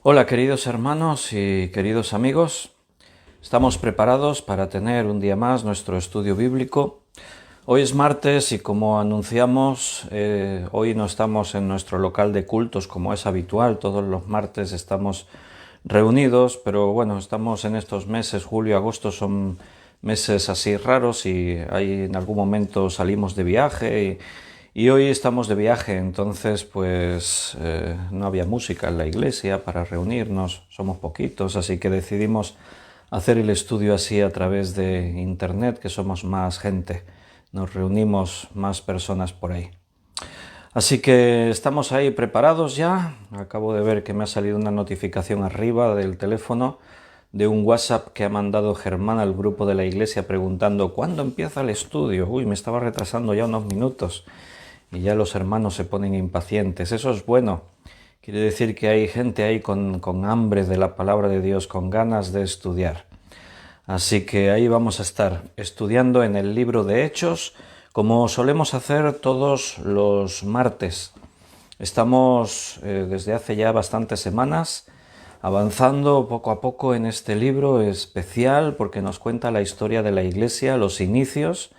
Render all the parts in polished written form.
Hola queridos hermanos y queridos amigos, estamos preparados para tener un día más nuestro estudio bíblico. Hoy es martes y como anunciamos, hoy no estamos en nuestro local de cultos como es habitual, todos los martes estamos reunidos, pero bueno, estamos en estos meses, julio, agosto son meses así raros y ahí en algún momento salimos de viaje y hoy estamos de viaje, entonces pues no había música en la iglesia para reunirnos, somos poquitos, así que decidimos hacer el estudio así a través de internet, que somos más gente, nos reunimos más personas por ahí. Así que estamos ahí preparados ya. Acabo de ver que me ha salido una notificación arriba del teléfono de un WhatsApp que ha mandado Germán al grupo de la iglesia preguntando ¿cuándo empieza el estudio? Uy, me estaba retrasando ya unos minutos y ya los hermanos se ponen impacientes. Eso es bueno. Quiere decir que hay gente ahí con hambre de la palabra de Dios, con ganas de estudiar. Así que ahí vamos a estar estudiando en el libro de Hechos, como solemos hacer todos los martes. Estamos desde hace ya bastantes semanas avanzando poco a poco en este libro especial porque nos cuenta la historia de la Iglesia, los inicios,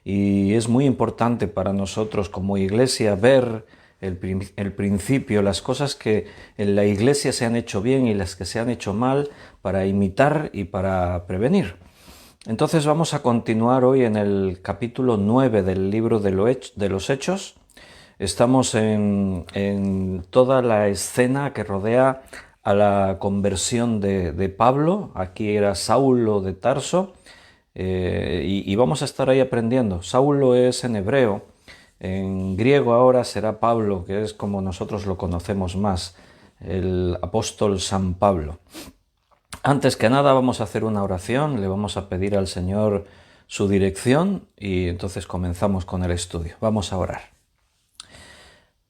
y es muy importante para nosotros como Iglesia ver el principio, las cosas que en la Iglesia se han hecho bien y las que se han hecho mal para imitar y para prevenir. Entonces vamos a continuar hoy en el capítulo 9 del libro de los Hechos. Estamos en toda la escena que rodea a la conversión de Pablo. Aquí era Saulo de Tarso. Y vamos a estar ahí aprendiendo. Saulo es en hebreo. En griego ahora será Pablo, que es como nosotros lo conocemos más, el apóstol San Pablo. Antes que nada vamos a hacer una oración, le vamos a pedir al Señor su dirección y entonces comenzamos con el estudio. Vamos a orar.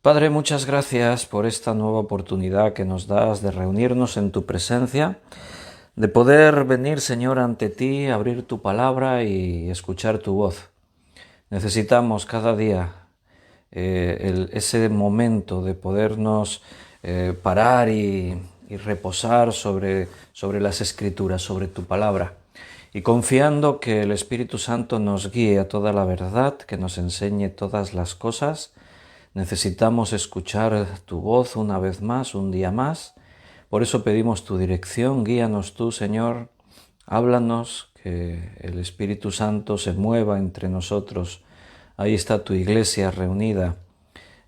Padre, muchas gracias por esta nueva oportunidad que nos das de reunirnos en tu presencia, de poder venir, Señor, ante ti, abrir tu palabra y escuchar tu voz. Necesitamos cada día ese momento de podernos parar y reposar sobre las Escrituras, sobre tu palabra, y confiando que el Espíritu Santo nos guíe a toda la verdad, que nos enseñe todas las cosas. Necesitamos escuchar tu voz una vez más, un día más. Por eso pedimos tu dirección, guíanos tú, Señor, háblanos, que el Espíritu Santo se mueva entre nosotros. Ahí está tu iglesia reunida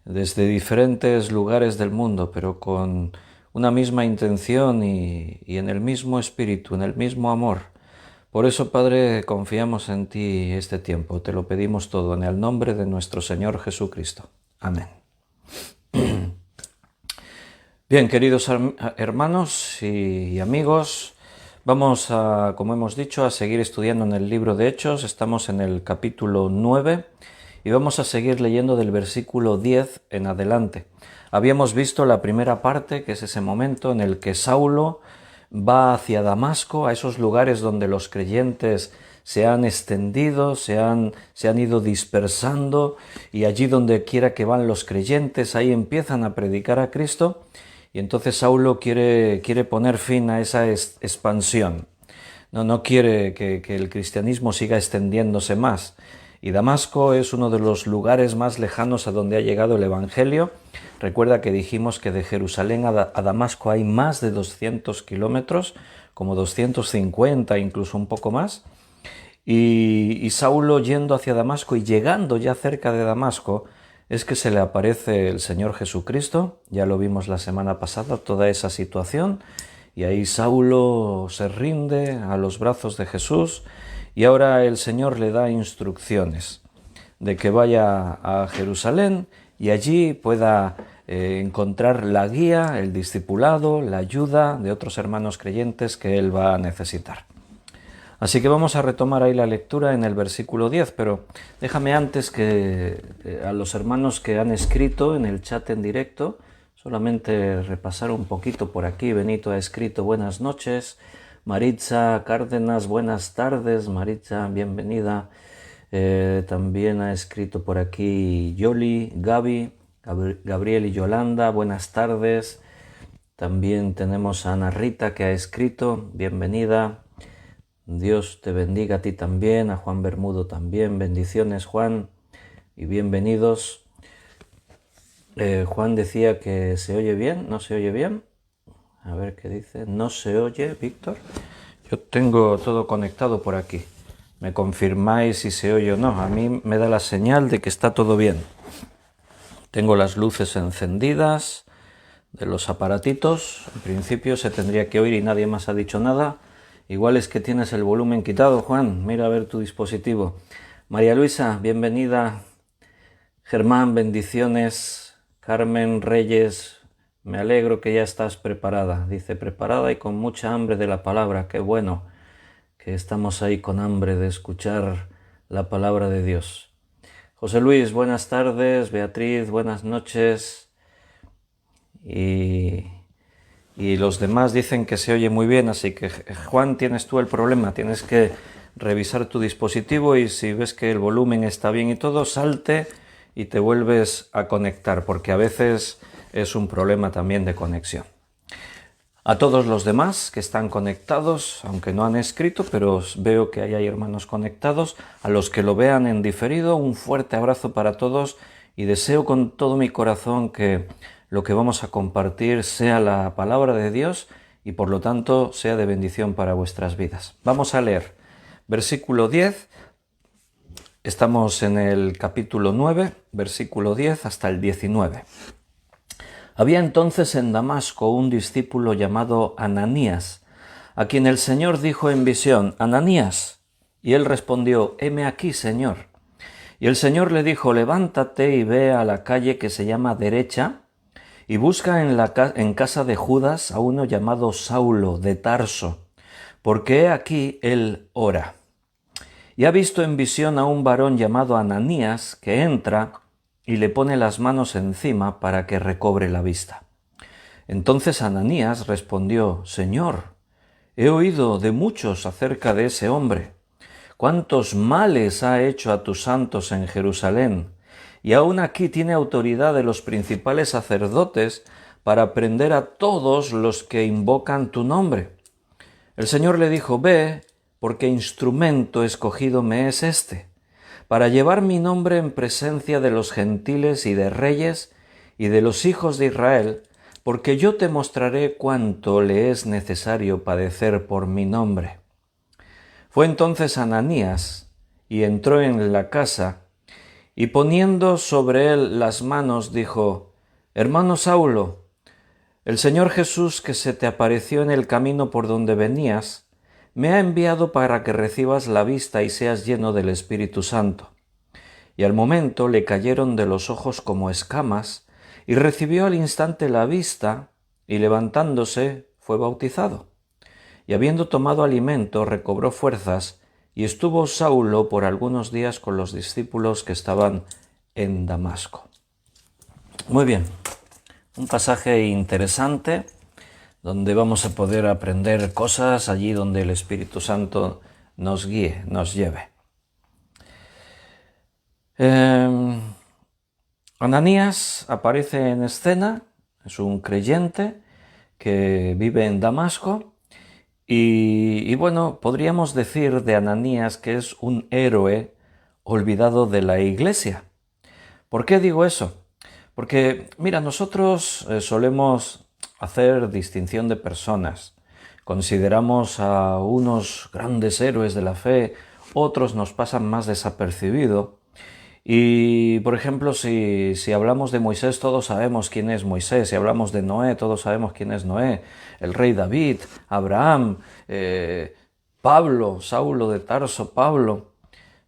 desde diferentes lugares del mundo, pero con una misma intención y en el mismo espíritu, en el mismo amor. Por eso, Padre, confiamos en ti este tiempo. Te lo pedimos todo en el nombre de nuestro Señor Jesucristo. Amén. Bien, queridos hermanos y amigos, vamos a, como hemos dicho, a seguir estudiando en el libro de Hechos. Estamos en el capítulo 9 y vamos a seguir leyendo del versículo 10 en adelante. Habíamos visto la primera parte, que es ese momento en el que Saulo va hacia Damasco, a esos lugares donde los creyentes se han extendido, se han ido dispersando, y allí donde quiera que van los creyentes, ahí empiezan a predicar a Cristo. Y entonces Saulo quiere poner fin a esa expansión. No quiere que el cristianismo siga extendiéndose más. Y Damasco es uno de los lugares más lejanos a donde ha llegado el Evangelio. Recuerda que dijimos que de Jerusalén a Damasco hay más de 200 kilómetros, como 250, incluso un poco más. Y Saulo yendo hacia Damasco y llegando ya cerca de Damasco, es que se le aparece el Señor Jesucristo. Ya lo vimos la semana pasada, toda esa situación. Y ahí Saulo se rinde a los brazos de Jesús y ahora el Señor le da instrucciones de que vaya a Jerusalén y allí pueda encontrar la guía, el discipulado, la ayuda de otros hermanos creyentes que él va a necesitar. Así que vamos a retomar ahí la lectura en el versículo 10, pero déjame antes que a los hermanos que han escrito en el chat en directo, solamente repasar un poquito por aquí. Benito ha escrito buenas noches. Maritza Cárdenas, buenas tardes. Maritza, bienvenida. También ha escrito por aquí Yoli, Gaby, Gabriel y Yolanda, buenas tardes. También tenemos a Ana Rita que ha escrito, bienvenida. Dios te bendiga a ti también, a Juan Bermudo también. Bendiciones, Juan, y bienvenidos. Juan decía que se oye bien, ¿no se oye bien? A ver qué dice. ¿No se oye, Víctor? Yo tengo todo conectado por aquí. Me confirmáis si se oye o no. A mí me da la señal de que está todo bien. Tengo las luces encendidas de los aparatitos. En principio se tendría que oír y nadie más ha dicho nada. Igual es que tienes el volumen quitado, Juan. Mira a ver tu dispositivo. María Luisa, bienvenida. Germán, bendiciones. Carmen Reyes, me alegro que ya estás preparada. Dice, preparada y con mucha hambre de la palabra. Qué bueno que estamos ahí con hambre de escuchar la palabra de Dios. José Luis, buenas tardes. Beatriz, buenas noches. Y los demás dicen que se oye muy bien, así que Juan, tienes tú el problema. Tienes que revisar tu dispositivo y si ves que el volumen está bien y todo, salte y te vuelves a conectar, porque a veces es un problema también de conexión. A todos los demás que están conectados, aunque no han escrito, pero veo que hay hermanos conectados, a los que lo vean en diferido, un fuerte abrazo para todos y deseo con todo mi corazón que lo que vamos a compartir sea la palabra de Dios y por lo tanto sea de bendición para vuestras vidas. Vamos a leer versículo 10. Estamos en el capítulo 9, versículo 10 hasta el 19. Había entonces en Damasco un discípulo llamado Ananías, a quien el Señor dijo en visión, «Ananías». Y él respondió, «Heme aquí, Señor». Y el Señor le dijo, «Levántate y ve a la calle que se llama Derecha, y busca en casa de Judas a uno llamado Saulo de Tarso, porque he aquí él ora». Y ha visto en visión a un varón llamado Ananías que entra y le pone las manos encima para que recobre la vista. Entonces Ananías respondió, «Señor, he oído de muchos acerca de ese hombre, cuántos males ha hecho a tus santos en Jerusalén, y aún aquí tiene autoridad de los principales sacerdotes para prender a todos los que invocan tu nombre». El Señor le dijo, «Ve, porque instrumento escogido me es este, para llevar mi nombre en presencia de los gentiles y de reyes y de los hijos de Israel, porque yo te mostraré cuánto le es necesario padecer por mi nombre». Fue entonces Ananías y entró en la casa, y poniendo sobre él las manos dijo, «Hermano Saulo, el Señor Jesús que se te apareció en el camino por donde venías, me ha enviado para que recibas la vista y seas lleno del Espíritu Santo». Y al momento le cayeron de los ojos como escamas, y recibió al instante la vista, y levantándose fue bautizado. Y habiendo tomado alimento, recobró fuerzas, y estuvo Saulo por algunos días con los discípulos que estaban en Damasco. Muy bien, un pasaje interesante, donde vamos a poder aprender cosas allí donde el Espíritu Santo nos guíe, nos lleve. Ananías aparece en escena, es un creyente que vive en Damasco y bueno, podríamos decir de Ananías que es un héroe olvidado de la iglesia. ¿Por qué digo eso? Porque, mira, nosotros solemos hacer distinción de personas. Consideramos a unos grandes héroes de la fe, otros nos pasan más desapercibido. Y, por ejemplo, si hablamos de Moisés, todos sabemos quién es Moisés. Si hablamos de Noé, todos sabemos quién es Noé. El rey David, Abraham, Pablo, Saulo de Tarso, Pablo.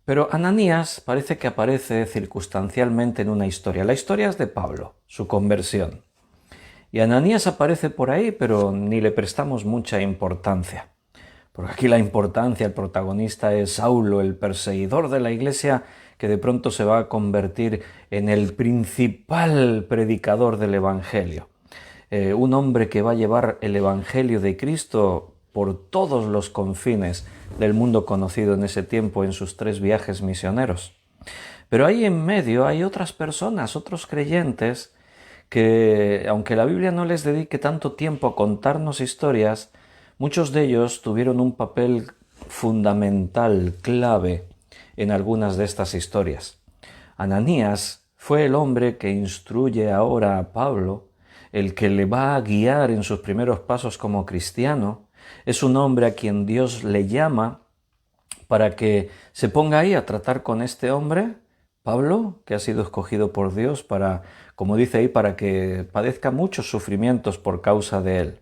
Pero Ananías parece que aparece circunstancialmente en una historia. La historia es de Pablo, su conversión. Y Ananías aparece por ahí, pero ni le prestamos mucha importancia. Porque aquí la importancia, el protagonista es Saulo, el perseguidor de la iglesia, que de pronto se va a convertir en el principal predicador del Evangelio. Un hombre que va a llevar el Evangelio de Cristo por todos los confines del mundo conocido en ese tiempo en sus 3 viajes misioneros. Pero ahí en medio hay otras personas, otros creyentes, que aunque la Biblia no les dedique tanto tiempo a contarnos historias, muchos de ellos tuvieron un papel fundamental, clave, en algunas de estas historias. Ananías fue el hombre que instruye ahora a Pablo, el que le va a guiar en sus primeros pasos como cristiano. Es un hombre a quien Dios le llama para que se ponga ahí a tratar con este hombre, Pablo, que ha sido escogido por Dios para, como dice ahí, para que padezca muchos sufrimientos por causa de él.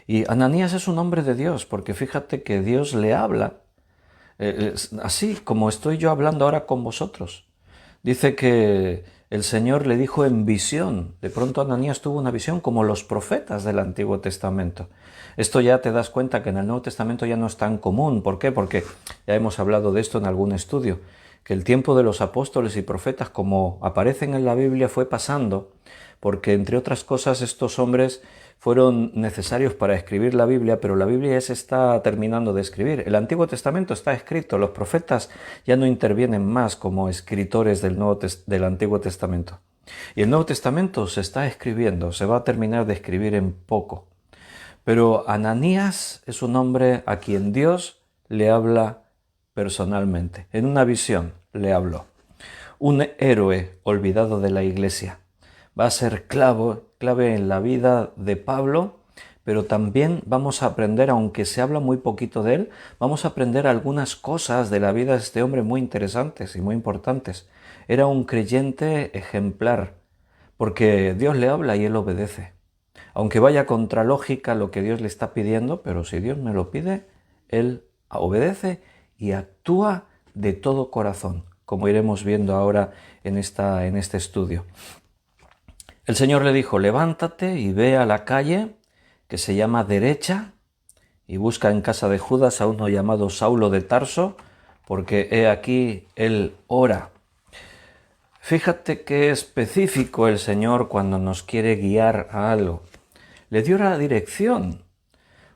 Y Ananías es un hombre de Dios, porque fíjate que Dios le habla, así como estoy yo hablando ahora con vosotros. Dice que el Señor le dijo en visión. De pronto Ananías tuvo una visión como los profetas del Antiguo Testamento. Esto ya te das cuenta que en el Nuevo Testamento ya no es tan común. ¿Por qué? Porque ya hemos hablado de esto en algún estudio, que el tiempo de los apóstoles y profetas, como aparecen en la Biblia, fue pasando, porque entre otras cosas estos hombres fueron necesarios para escribir la Biblia, pero la Biblia ya se está terminando de escribir. El Antiguo Testamento está escrito, los profetas ya no intervienen más como escritores del Antiguo Testamento. Y el Nuevo Testamento se está escribiendo, se va a terminar de escribir en poco. Pero Ananías es un hombre a quien Dios le habla personalmente. En una visión le habló. Un héroe olvidado de la iglesia. Va a ser clave en la vida de Pablo, pero también vamos a aprender, aunque se habla muy poquito de él, vamos a aprender algunas cosas de la vida de este hombre muy interesantes y muy importantes. Era un creyente ejemplar, porque Dios le habla y él obedece. Aunque vaya contra lógica lo que Dios le está pidiendo, pero si Dios me lo pide, él obedece y actúa de todo corazón, como iremos viendo ahora en este estudio. El Señor le dijo, levántate y ve a la calle que se llama Derecha y busca en casa de Judas a uno llamado Saulo de Tarso, porque he aquí él ora. Fíjate qué específico el Señor cuando nos quiere guiar a algo. Le dio la dirección.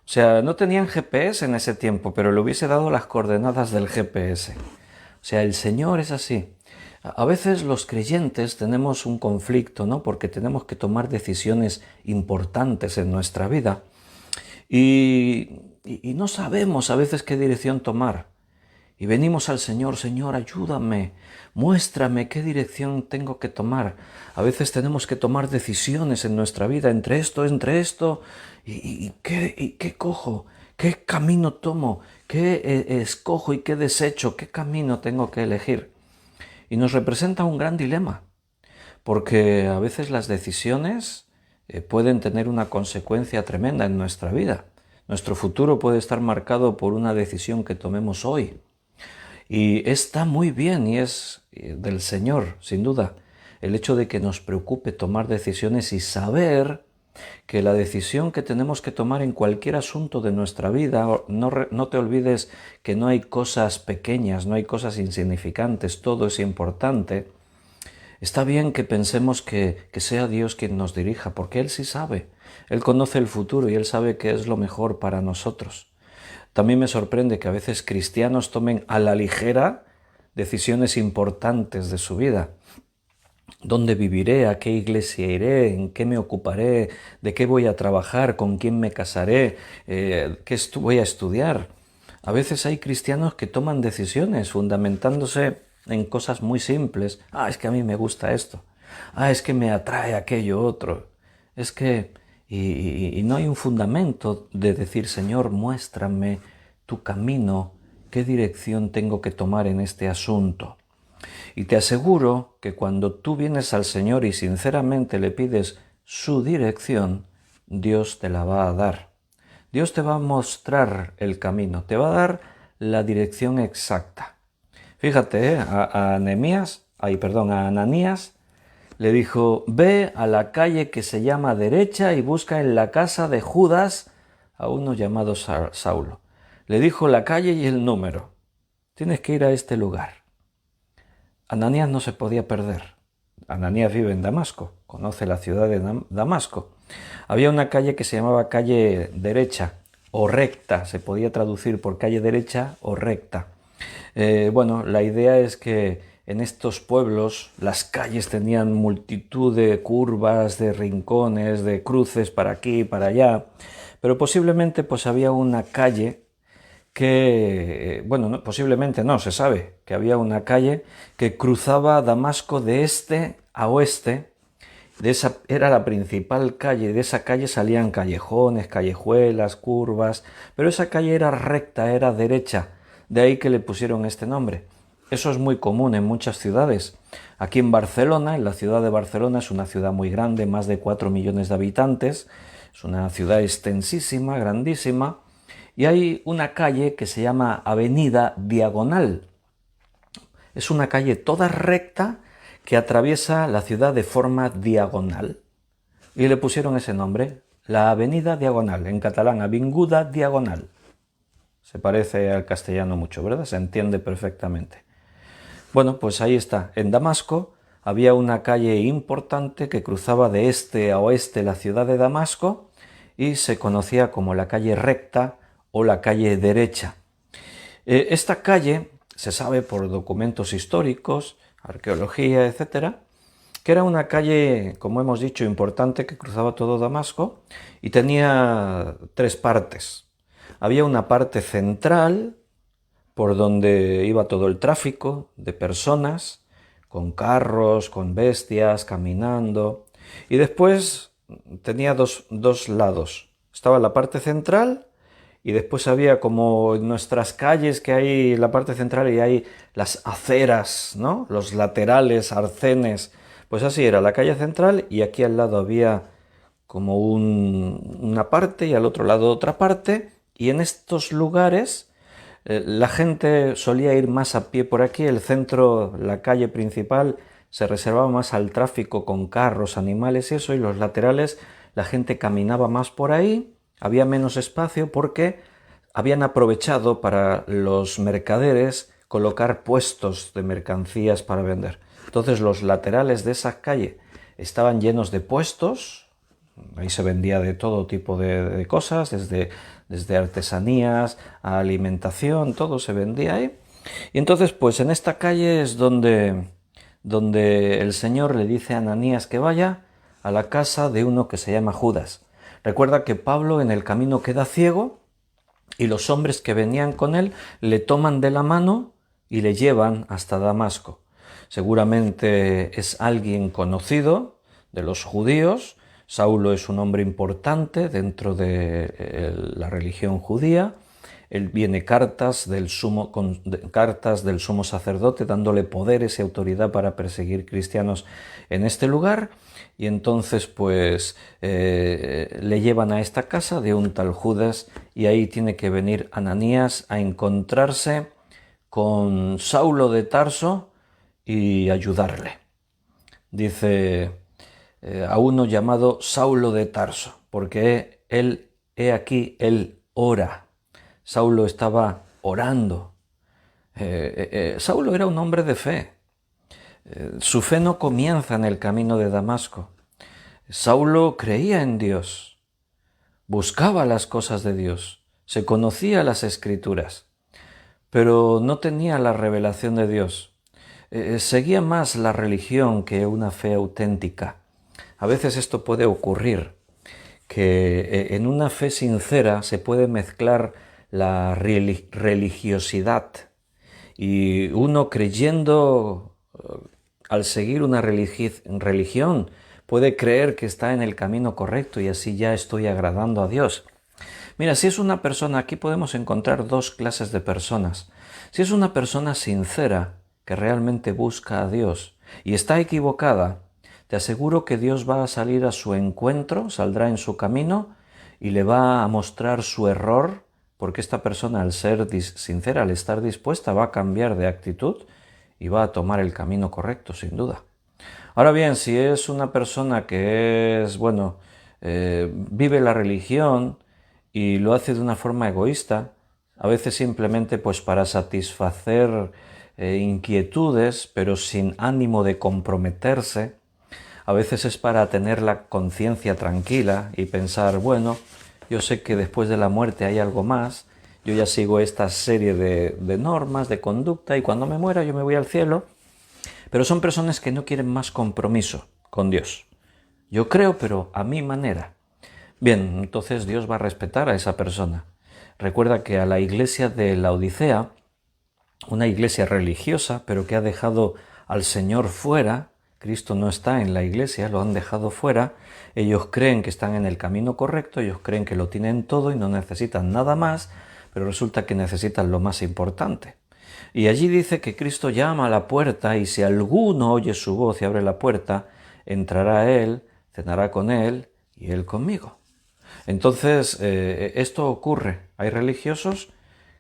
O sea, no tenían GPS en ese tiempo, pero le hubiese dado las coordenadas del GPS. O sea, el Señor es así. A veces los creyentes tenemos un conflicto, ¿no? Porque tenemos que tomar decisiones importantes en nuestra vida y no sabemos a veces qué dirección tomar. Y venimos al Señor, Señor, ayúdame, muéstrame qué dirección tengo que tomar. A veces tenemos que tomar decisiones en nuestra vida entre esto, y qué cojo, qué camino tomo, qué escojo y qué desecho, qué camino tengo que elegir. Y nos representa un gran dilema, porque a veces las decisiones pueden tener una consecuencia tremenda en nuestra vida. Nuestro futuro puede estar marcado por una decisión que tomemos hoy. Y está muy bien y es del Señor, sin duda, el hecho de que nos preocupe tomar decisiones y saber que la decisión que tenemos que tomar en cualquier asunto de nuestra vida, no te olvides que no hay cosas pequeñas, no hay cosas insignificantes, todo es importante. Está bien que pensemos que sea Dios quien nos dirija, porque Él sí sabe, Él conoce el futuro y Él sabe qué es lo mejor para nosotros. También me sorprende que a veces cristianos tomen a la ligera decisiones importantes de su vida. ¿Dónde viviré? ¿A qué iglesia iré? ¿En qué me ocuparé? ¿De qué voy a trabajar? ¿Con quién me casaré? ¿Qué voy a estudiar? A veces hay cristianos que toman decisiones fundamentándose en cosas muy simples. Es que a mí me gusta esto. Es que me atrae aquello otro. Es que... Y no hay un fundamento de decir, Señor, muéstrame tu camino, qué dirección tengo que tomar en este asunto. Y te aseguro que cuando tú vienes al Señor y sinceramente le pides su dirección, Dios te la va a dar. Dios te va a mostrar el camino, te va a dar la dirección exacta. Fíjate, a Ananías le dijo, ve a la calle que se llama Derecha y busca en la casa de Judas a uno llamado Saulo. Le dijo la calle y el número. Tienes que ir a este lugar. Ananías no se podía perder. Ananías vive en Damasco, conoce la ciudad de Damasco. Había una calle que se llamaba calle Derecha o recta, se podía traducir por calle derecha o recta. La idea es que en estos pueblos las calles tenían multitud de curvas, de rincones, de cruces para aquí y para allá, pero posiblemente pues había una calle que, bueno, no, posiblemente no, se sabe que había una calle que cruzaba Damasco de este a oeste. Era la principal calle, de esa calle salían callejones, callejuelas, curvas, pero esa calle era recta, era derecha, de ahí que le pusieron este nombre. Eso es muy común en muchas ciudades. Aquí en Barcelona, en la ciudad de Barcelona, es una ciudad muy grande, más de 4 millones de habitantes, es una ciudad extensísima, grandísima, y hay una calle que se llama Avenida Diagonal. Es una calle toda recta que atraviesa la ciudad de forma diagonal. Y le pusieron ese nombre, la Avenida Diagonal, en catalán, Avinguda Diagonal. Se parece al castellano mucho, ¿verdad? Se entiende perfectamente. Bueno, pues ahí está. En Damasco había una calle importante que cruzaba de este a oeste la ciudad de Damasco y se conocía como la calle recta o la calle derecha. Esta calle se sabe por documentos históricos, arqueología, etcétera, que era una calle, como hemos dicho, importante que cruzaba todo Damasco y tenía 3 partes. Había una parte central por donde iba todo el tráfico de personas, con carros, con bestias, caminando, y después tenía dos lados. Estaba la parte central y después había como en nuestras calles que hay la parte central y hay las aceras, ¿no? Los laterales, arcenes. Pues así era la calle central y aquí al lado había como una parte y al otro lado otra parte. Y en estos lugares la gente solía ir más a pie por aquí. El centro, la calle principal, se reservaba más al tráfico con carros, animales y eso. Y los laterales, la gente caminaba más por ahí. Había menos espacio porque habían aprovechado para los mercaderes colocar puestos de mercancías para vender. Entonces los laterales de esa calle estaban llenos de puestos, ahí se vendía de todo tipo de cosas, desde artesanías a alimentación, todo se vendía ahí. Y entonces pues en esta calle es donde el Señor le dice a Ananías que vaya a la casa de uno que se llama Judas. Recuerda que Pablo en el camino queda ciego y los hombres que venían con él le toman de la mano y le llevan hasta Damasco. Seguramente es alguien conocido de los judíos. Saulo es un hombre importante dentro de la religión judía. Él viene cartas del sumo sacerdote dándole poderes y autoridad para perseguir cristianos en este lugar. Y entonces pues le llevan a esta casa de un tal Judas y ahí tiene que venir Ananías a encontrarse con Saulo de Tarso y ayudarle. Dice a uno llamado Saulo de Tarso, porque he aquí, él ora. Saulo estaba orando. Saulo era un hombre de fe. Su fe no comienza en el camino de Damasco. Saulo creía en Dios, buscaba las cosas de Dios, se conocía las Escrituras, pero no tenía la revelación de Dios. Seguía más la religión que una fe auténtica. A veces esto puede ocurrir, que en una fe sincera se puede mezclar la religiosidad y uno creyendo al seguir una religión puede creer que está en el camino correcto y así ya estoy agradando a Dios. Mira, si es una persona, aquí podemos encontrar 2 clases de personas. Si es una persona sincera que realmente busca a Dios y está equivocada, te aseguro que Dios va a salir a su encuentro, saldrá en su camino y le va a mostrar su error, porque esta persona al ser sincera, al estar dispuesta, va a cambiar de actitud y va a tomar el camino correcto, sin duda. Ahora bien, si es una persona que es, vive la religión y lo hace de una forma egoísta, a veces simplemente pues para satisfacer inquietudes, pero sin ánimo de comprometerse, a veces es para tener la conciencia tranquila y pensar, bueno, yo sé que después de la muerte hay algo más, yo ya sigo esta serie de normas, de conducta, y cuando me muera yo me voy al cielo. Pero son personas que no quieren más compromiso con Dios. Yo creo, pero a mi manera. Bien, entonces Dios va a respetar a esa persona. Recuerda que a la iglesia de Laodicea, una iglesia religiosa, pero que ha dejado al Señor fuera, Cristo no está en la iglesia, lo han dejado fuera, ellos creen que están en el camino correcto, ellos creen que lo tienen todo y no necesitan nada más, pero resulta que necesitan lo más importante. Y allí dice que Cristo llama a la puerta y si alguno oye su voz y abre la puerta, entrará a él, cenará con él y él conmigo. Entonces, esto ocurre. Hay religiosos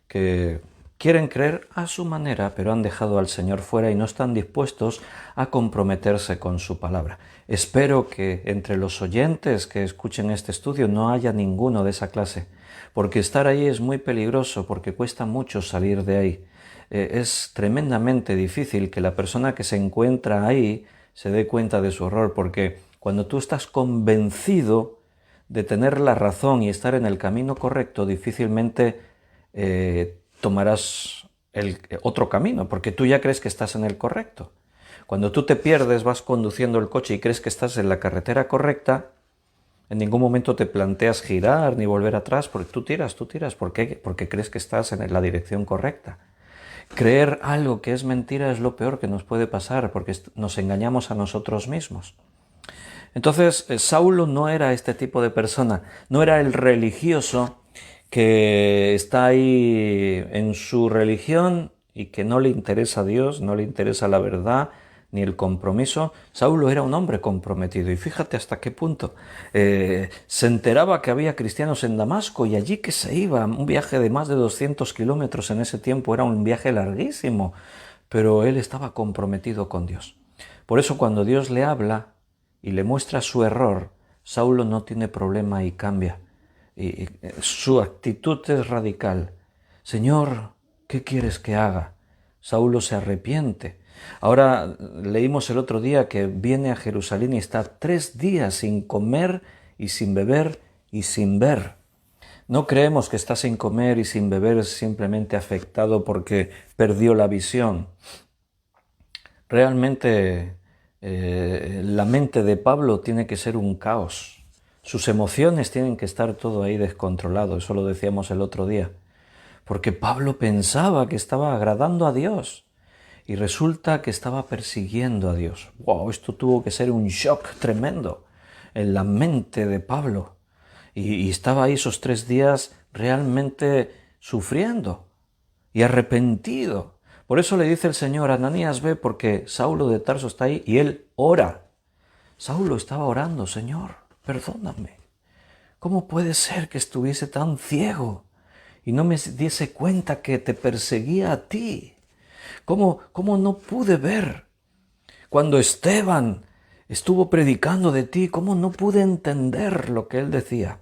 que quieren creer a su manera, pero han dejado al Señor fuera y no están dispuestos a comprometerse con su palabra. Espero que entre los oyentes que escuchen este estudio no haya ninguno de esa clase, porque estar ahí es muy peligroso, porque cuesta mucho salir de ahí. Es tremendamente difícil que la persona que se encuentra ahí se dé cuenta de su error, porque cuando tú estás convencido de tener la razón y estar en el camino correcto, difícilmente tomarás el otro camino, porque tú ya crees que estás en el correcto. Cuando tú te pierdes, vas conduciendo el coche y crees que estás en la carretera correcta, en ningún momento te planteas girar ni volver atrás, porque tú tiras. ¿Por qué? Porque crees que estás en la dirección correcta. Creer algo que es mentira es lo peor que nos puede pasar, porque nos engañamos a nosotros mismos. Entonces, Saulo no era este tipo de persona, no era el religioso que está ahí en su religión y que no le interesa a Dios, no le interesa la verdad ni el compromiso. Saulo era un hombre comprometido y fíjate hasta qué punto. Se enteraba que había cristianos en Damasco y allí que se iba, un viaje de más de 200 kilómetros en ese tiempo, era un viaje larguísimo, pero él estaba comprometido con Dios. Por eso cuando Dios le habla y le muestra su error, Saulo no tiene problema y cambia. Y su actitud es radical. Señor, ¿qué quieres que haga? Saulo se arrepiente. Ahora leímos el otro día que viene a Jerusalén y está 3 días sin comer y sin beber y sin ver. No creemos que está sin comer y sin beber simplemente afectado porque perdió la visión. Realmente la mente de Pablo tiene que ser un caos. Sus emociones tienen que estar todo ahí descontrolado, eso lo decíamos el otro día. Porque Pablo pensaba que estaba agradando a Dios y resulta que estaba persiguiendo a Dios. ¡Wow! Esto tuvo que ser un shock tremendo en la mente de Pablo. Y estaba ahí esos 3 días realmente sufriendo y arrepentido. Por eso le dice el Señor, Ananías, ve, porque Saulo de Tarso está ahí y él ora. Saulo estaba orando, Señor, perdóname. ¿Cómo puede ser que estuviese tan ciego y no me diese cuenta que te perseguía a ti? ¿Cómo no pude ver? Cuando Esteban estuvo predicando de ti, ¿cómo no pude entender lo que él decía?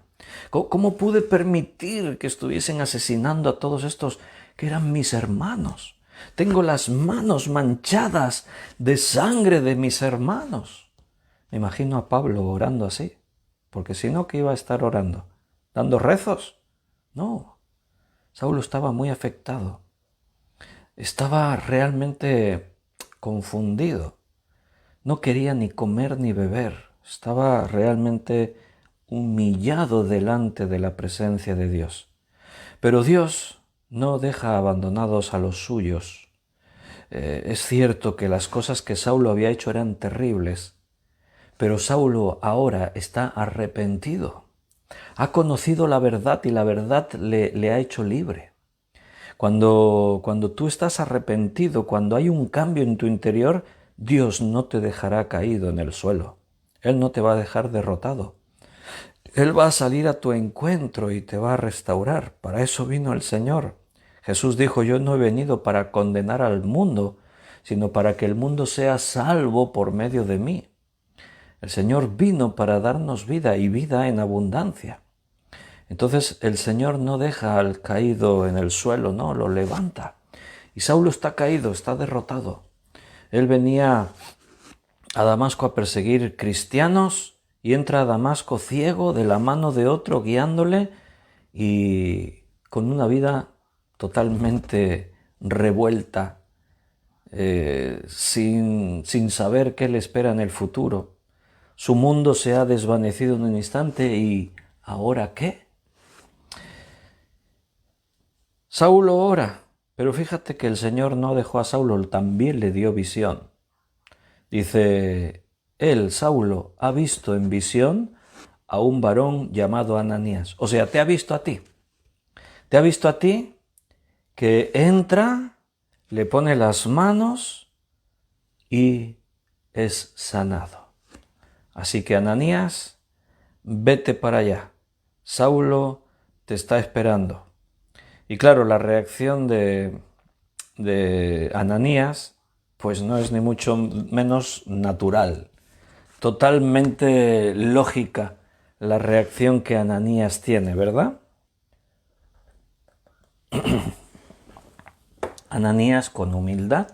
¿Cómo pude permitir que estuviesen asesinando a todos estos que eran mis hermanos? Tengo las manos manchadas de sangre de mis hermanos. Me imagino a Pablo orando así, porque si no, ¿qué iba a estar orando? ¿Dando rezos? No, Saulo estaba muy afectado. Estaba realmente confundido. No quería ni comer ni beber. Estaba realmente humillado delante de la presencia de Dios. Pero Dios no deja abandonados a los suyos. Es cierto que las cosas que Saulo había hecho eran terribles, pero Saulo ahora está arrepentido. Ha conocido la verdad y la verdad le ha hecho libre. Cuando tú estás arrepentido, cuando hay un cambio en tu interior, Dios no te dejará caído en el suelo. Él no te va a dejar derrotado. Él va a salir a tu encuentro y te va a restaurar. Para eso vino el Señor. Jesús dijo, yo no he venido para condenar al mundo, sino para que el mundo sea salvo por medio de mí. El Señor vino para darnos vida y vida en abundancia. Entonces el Señor no deja al caído en el suelo, no, lo levanta. Y Saulo está caído, está derrotado. Él venía a Damasco a perseguir cristianos y entra a Damasco ciego de la mano de otro guiándole y con una vida totalmente revuelta. sin saber qué le espera en el futuro. Su mundo se ha desvanecido en un instante y ¿ahora qué? Saulo ora, pero fíjate que el Señor no dejó a Saulo, también le dio visión. Dice, él, Saulo, ha visto en visión a un varón llamado Ananías. O sea, te ha visto a ti. Te ha visto a ti que entra, le pone las manos y es sanado. Así que Ananías, vete para allá. Saulo te está esperando. Y claro, la reacción de Ananías pues no es ni mucho menos natural. Totalmente lógica la reacción que Ananías tiene, ¿verdad? Ananías con humildad,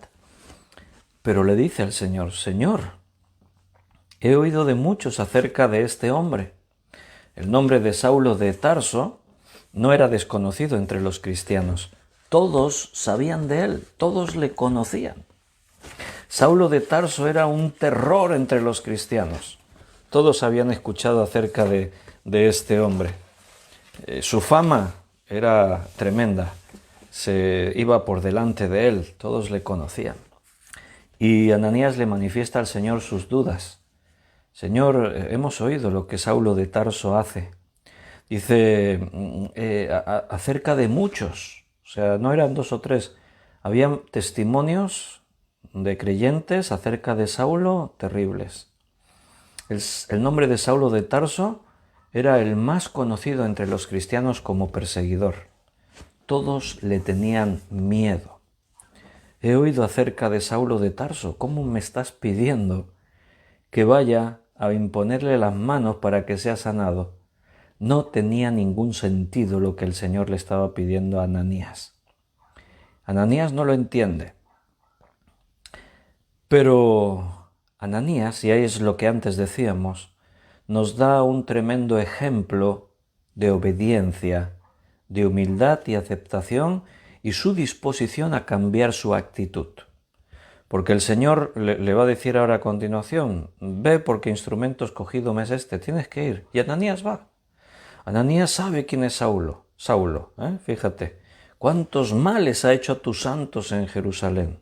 pero le dice al Señor, Señor, he oído de muchos acerca de este hombre. El nombre de Saulo de Tarso no era desconocido entre los cristianos. Todos sabían de él, todos le conocían. Saulo de Tarso era un terror entre los cristianos. Todos habían escuchado acerca de este hombre. Su fama era tremenda. Se iba por delante de él, todos le conocían. Y Ananías le manifiesta al Señor sus dudas. Señor, hemos oído lo que Saulo de Tarso hace. Dice, acerca de muchos, o sea, no eran 2 o 3, habían testimonios de creyentes acerca de Saulo terribles. El nombre de Saulo de Tarso era el más conocido entre los cristianos como perseguidor. Todos le tenían miedo. He oído acerca de Saulo de Tarso. ¿Cómo me estás pidiendo que vaya a imponerle las manos para que sea sanado? No tenía ningún sentido lo que el Señor le estaba pidiendo a Ananías. Ananías no lo entiende. Pero Ananías, y ahí es lo que antes decíamos, nos da un tremendo ejemplo de obediencia, de humildad y aceptación y su disposición a cambiar su actitud. Porque el Señor le va a decir ahora a continuación, ve porque instrumento escogido me es este, tienes que ir. Y Ananías va. Ananías sabe quién es Saulo. Fíjate, cuántos males ha hecho a tus santos en Jerusalén.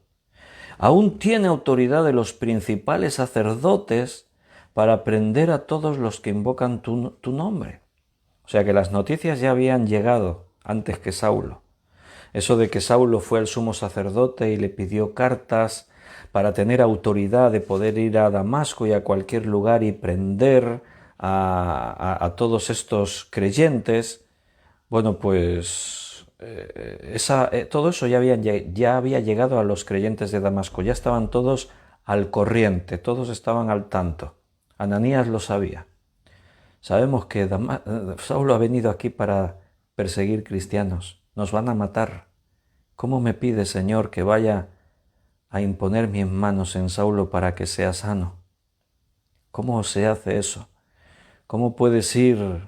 Aún tiene autoridad de los principales sacerdotes para prender a todos los que invocan tu nombre. O sea que las noticias ya habían llegado antes que Saulo. Eso de que Saulo fue el sumo sacerdote y le pidió cartas para tener autoridad de poder ir a Damasco y a cualquier lugar y prender a todos estos creyentes, bueno, pues todo eso ya había llegado a los creyentes de Damasco, ya estaban todos al corriente, todos estaban al tanto. Ananías lo sabía. Sabemos que Saulo ha venido aquí para perseguir cristianos, nos van a matar. ¿Cómo me pide, Señor, que vaya a imponer mis manos en Saulo para que sea sano? ¿Cómo se hace eso? ¿Cómo puedes ir?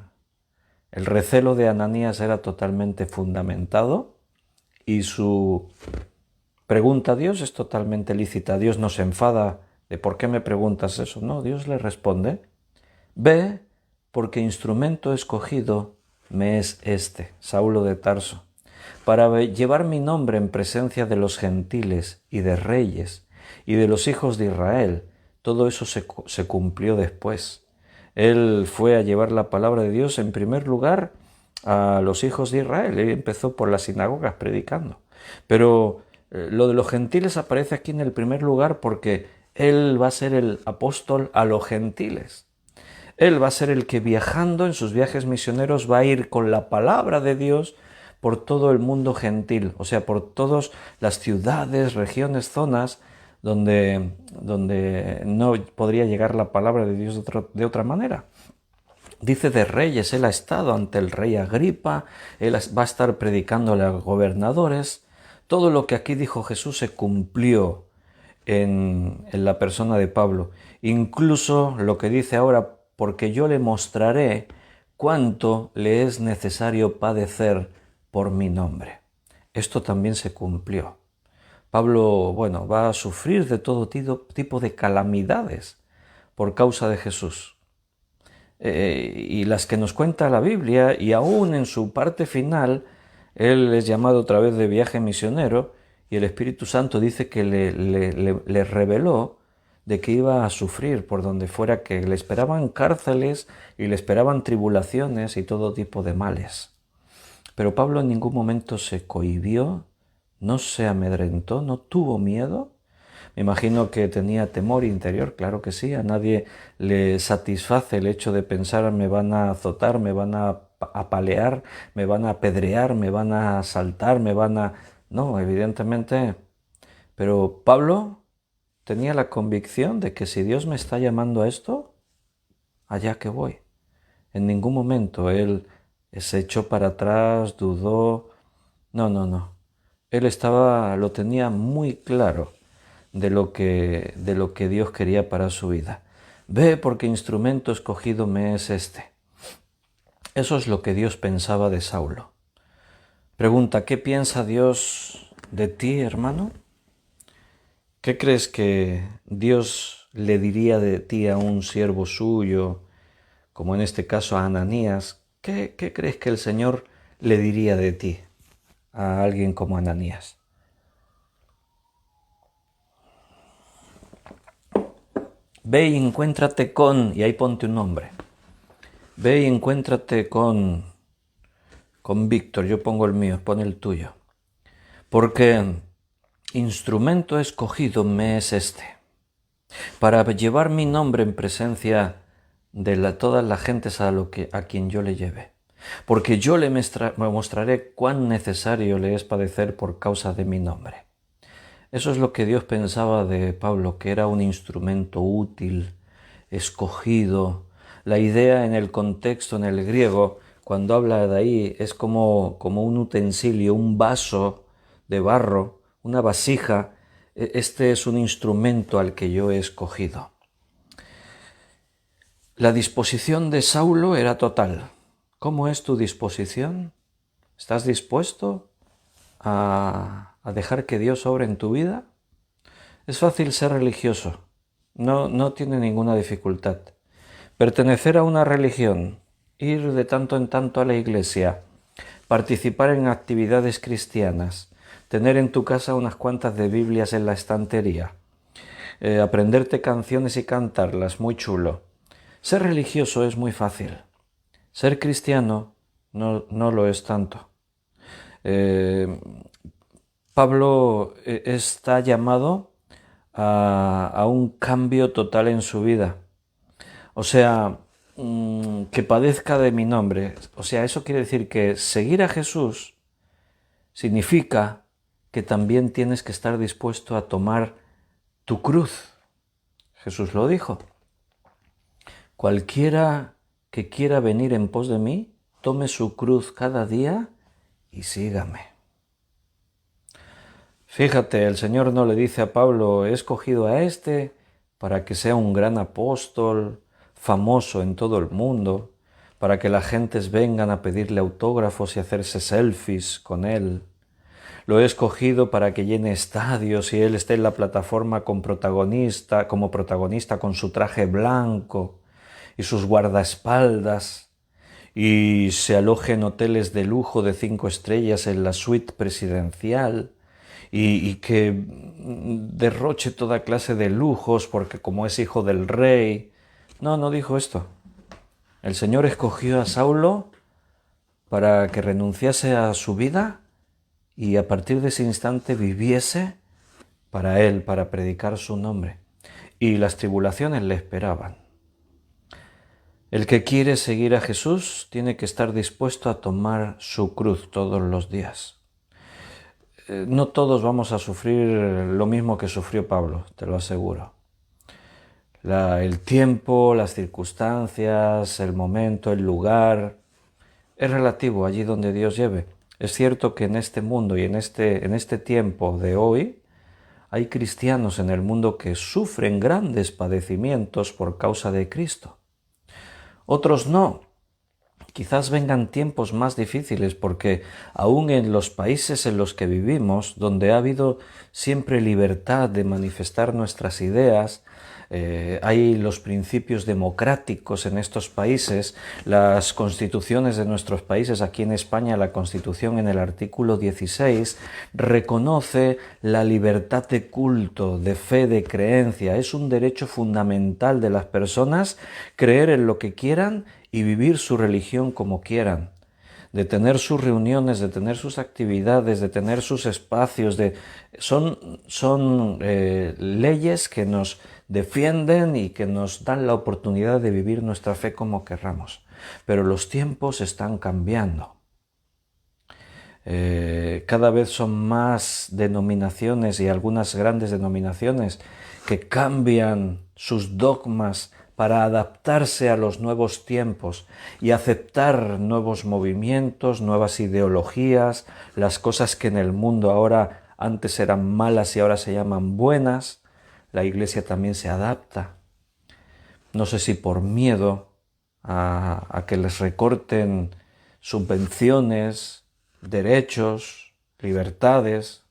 El recelo de Ananías era totalmente fundamentado y su pregunta a Dios es totalmente lícita. Dios no se enfada de ¿por qué me preguntas eso? No, Dios le responde, ve porque instrumento escogido me es este, Saulo de Tarso, para llevar mi nombre en presencia de los gentiles y de reyes y de los hijos de Israel. Todo eso se cumplió después. Él fue a llevar la palabra de Dios en primer lugar a los hijos de Israel. Él empezó por las sinagogas predicando. Pero lo de los gentiles aparece aquí en el primer lugar porque él va a ser el apóstol a los gentiles. Él va a ser el que viajando en sus viajes misioneros va a ir con la palabra de Dios por todo el mundo gentil, o sea, por todas las ciudades, regiones, zonas donde no podría llegar la palabra de Dios de otra manera. Dice de reyes, él ha estado ante el rey Agripa, él va a estar predicándole a gobernadores. Todo lo que aquí dijo Jesús se cumplió en la persona de Pablo. Incluso lo que dice ahora, porque yo le mostraré cuánto le es necesario padecer por mi nombre. Esto también se cumplió. Pablo, bueno, va a sufrir de todo tipo de calamidades por causa de Jesús. Y las que nos cuenta la Biblia, y aún en su parte final, él es llamado otra vez de viaje misionero, y el Espíritu Santo dice que le reveló de que iba a sufrir por donde fuera, que le esperaban cárceles y le esperaban tribulaciones y todo tipo de males. Pero Pablo en ningún momento se cohibió, no se amedrentó, no tuvo miedo. Me imagino que tenía temor interior, claro que sí. A nadie le satisface el hecho de pensar me van a azotar, me van a apalear, me van a apedrear, me van a asaltar, me van a... No, evidentemente. Pero Pablo tenía la convicción de que si Dios me está llamando a esto, allá que voy. En ningún momento él se echó para atrás, dudó. No, no, no. Él lo tenía muy claro de lo que Dios quería para su vida. Ve porque instrumento escogido me es este. Eso es lo que Dios pensaba de Saulo. Pregunta, ¿qué piensa Dios de ti, hermano? ¿Qué crees que Dios le diría de ti a un siervo suyo, como en este caso a Ananías? ¿Qué crees que el Señor le diría de ti a alguien como Ananías? Ve y encuéntrate con, y ahí ponte un nombre. Ve y encuéntrate con Víctor, yo pongo el mío, pon el tuyo. Porque instrumento escogido me es este, para llevar mi nombre en presencia de todas las gentes a quien yo le lleve. Porque yo le mostraré cuán necesario le es padecer por causa de mi nombre. Eso es lo que Dios pensaba de Pablo, que era un instrumento útil, escogido. La idea en el contexto, en el griego, cuando habla de ahí, es como un utensilio, un vaso de barro, una vasija. Este es un instrumento al que yo he escogido. La disposición de Saulo era total. ¿Cómo es tu disposición? ¿Estás dispuesto a dejar que Dios obre en tu vida? Es fácil ser religioso, no tiene ninguna dificultad. Pertenecer a una religión, ir de tanto en tanto a la iglesia, participar en actividades cristianas, tener en tu casa unas cuantas de Biblias en la estantería, aprenderte canciones y cantarlas, muy chulo. Ser religioso es muy fácil. Ser cristiano no lo es tanto. Pablo está llamado a un cambio total en su vida. O sea, que padezca de mi nombre. O sea, eso quiere decir que seguir a Jesús significa que también tienes que estar dispuesto a tomar tu cruz. Jesús lo dijo. Cualquiera que quiera venir en pos de mí, tome su cruz cada día y sígame. Fíjate, el Señor no le dice a Pablo, he escogido a este para que sea un gran apóstol, famoso en todo el mundo, para que las gentes vengan a pedirle autógrafos y hacerse selfies con él. Lo he escogido para que llene estadios y él esté en la plataforma como protagonista con su traje blanco y sus guardaespaldas y se aloje en hoteles de lujo de 5 estrellas en la suite presidencial y que derroche toda clase de lujos porque como es hijo del rey. No dijo esto. El Señor escogió a Saulo para que renunciase a su vida y a partir de ese instante viviese para él, para predicar su nombre. Y las tribulaciones le esperaban. El que quiere seguir a Jesús tiene que estar dispuesto a tomar su cruz todos los días. No todos vamos a sufrir lo mismo que sufrió Pablo, te lo aseguro. El tiempo, las circunstancias, el momento, el lugar, es relativo allí donde Dios lleve. Es cierto que en este mundo y en este tiempo de hoy hay cristianos en el mundo que sufren grandes padecimientos por causa de Cristo. Otros no. quizás vengan tiempos más difíciles porque aún en los países en los que vivimos, donde ha habido siempre libertad de manifestar nuestras ideas, hay los principios democráticos en estos países, las constituciones de nuestros países, aquí en España la Constitución en el artículo 16 reconoce la libertad de culto, de fe, de creencia. Es un derecho fundamental de las personas creer en lo que quieran y vivir su religión como quieran, de tener sus reuniones, de tener sus actividades, de tener sus espacios. Son leyes que nos defienden y que nos dan la oportunidad de vivir nuestra fe como querramos. Pero los tiempos están cambiando. Cada vez son más denominaciones y algunas grandes denominaciones que cambian sus dogmas para adaptarse a los nuevos tiempos y aceptar nuevos movimientos, nuevas ideologías, las cosas que en el mundo ahora antes eran malas y ahora se llaman buenas. La Iglesia también se adapta. No sé si por miedo a que les recorten subvenciones, derechos, libertades,